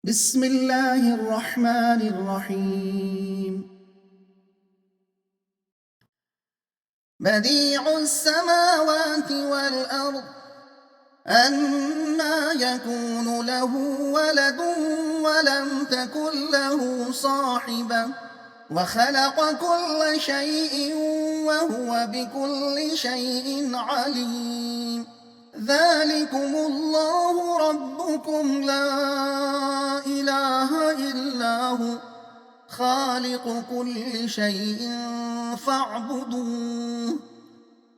بسم الله الرحمن الرحيم. بديع السماوات والأرض أنى يكون له ولد ولم تكن له صاحبة وخلق كل شيء وهو بكل شيء عليم. ذلكم الله ربكم لا إله إلا هو خالق كل شيء فاعبدوه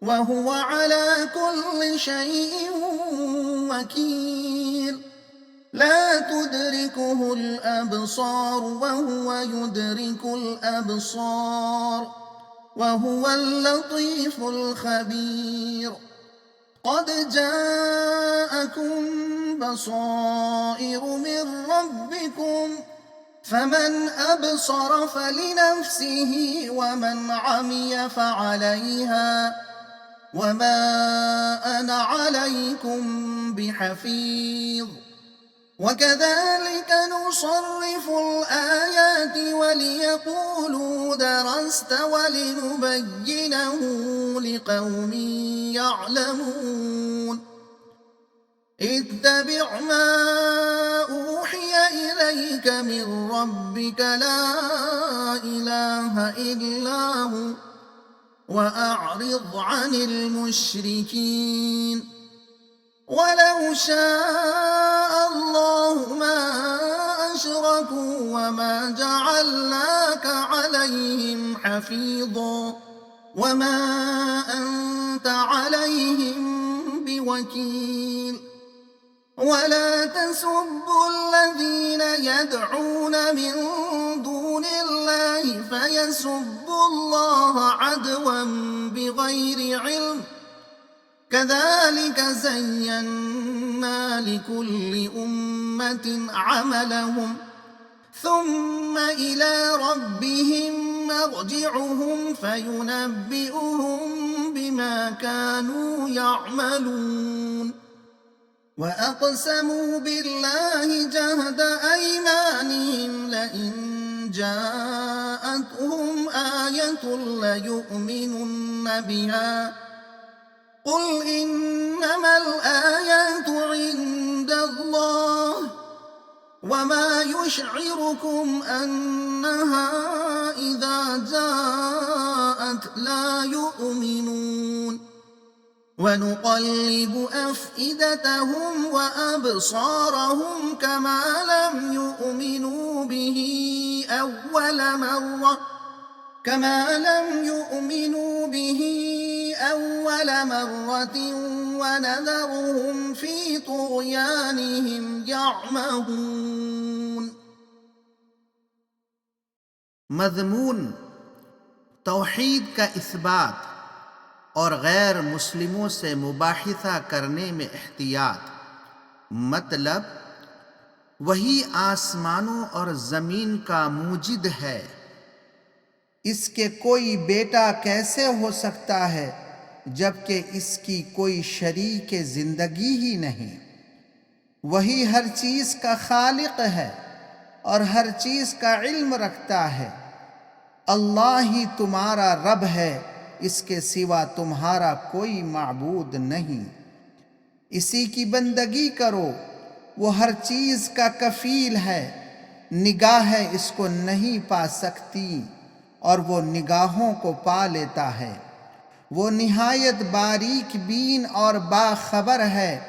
وهو على كل شيء وكيل. لا تدركه الأبصار وهو يدرك الأبصار وهو اللطيف الخبير. قد جاءكم بصائر من ربكم فمن أبصر فلنفسه ومن عمي فعليها وما أنا عليكم بحفيظ. وكذلك نصرف الآيات وليقولوا درست ولنبينه لقوم يعلمون. اتبع ما أوحي إليك من ربك لا إله إلا هو وأعرض عن المشركين. ولو شاء الله ما أشركوا وما جعلناك عليهم حفيظا وما أنت عليهم بوكيل. ولا تسبوا الذين يدعون من دون الله فيسبوا الله عدوا بغير علم. كذلك زينا لكل أمة عملهم ثم إلى ربهم مرجعهم فينبئهم بما كانوا يعملون. وأقسموا بالله جهد أيمانهم لئن جاءتهم آية ليؤمنن بها قل إنما الآيات عند الله وما يشعركم أنها إذا جاءت لا يؤمنون. ونقلب أفئدتهم وأبصارهم كما لم يؤمنوا به أول مرة ونذرهم في طغيانهم يعمهون. मज़मून तौहीद का इस्बात और गैर मुस्लिमों से मुबाहिसा करने में एहतियात। मतलब वही आसमानों और ज़मीन का मूजिद है, इसके कोई बेटा कैसे हो सकता है जबकि इसकी कोई शरीक ज़िंदगी ही नहीं। वही हर चीज़ का खालिक है और हर चीज़ का इल्म रखता है। अल्लाह ही तुम्हारा रब है, इसके सिवा तुम्हारा कोई माबूद नहीं। इसी की बंदगी करो, वो हर चीज़ का कफ़ील है। निगाहें इसको नहीं पा सकती और वो निगाहों को पा लेता है। वो निहायत बारीक बीन और बाखबर है।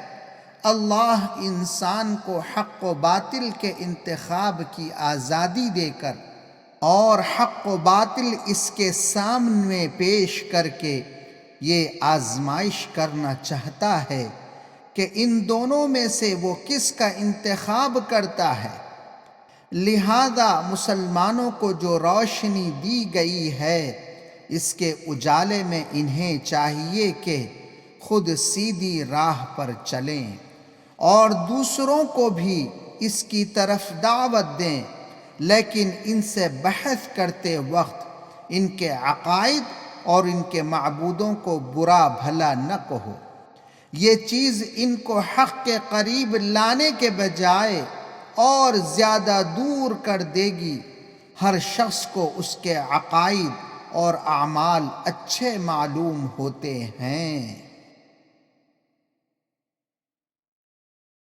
अल्लाह इंसान को हक़ व बातिल के इंतखाब की आज़ादी देकर और हक़ व बातिल इसके सामने पेश करके ये आज़माइश करना चाहता है कि इन दोनों में से वो किसका इंतखाब करता है। लिहाजा मुसलमानों को जो रोशनी दी गई है, इसके उजाले में इन्हें चाहिए कि खुद सीधी राह पर चलें और दूसरों को भी इसकी तरफ दावत दें, लेकिन इनसे बहस करते वक्त इनके अकायद और इनके माबूदों को बुरा भला न कहो। ये चीज़ इनको हक़ के करीब लाने के बजाय اور زیادہ دور کر دے گی ہر شخص کو اس کے عقائد اور اعمال اچھے معلوم ہوتے ہیں۔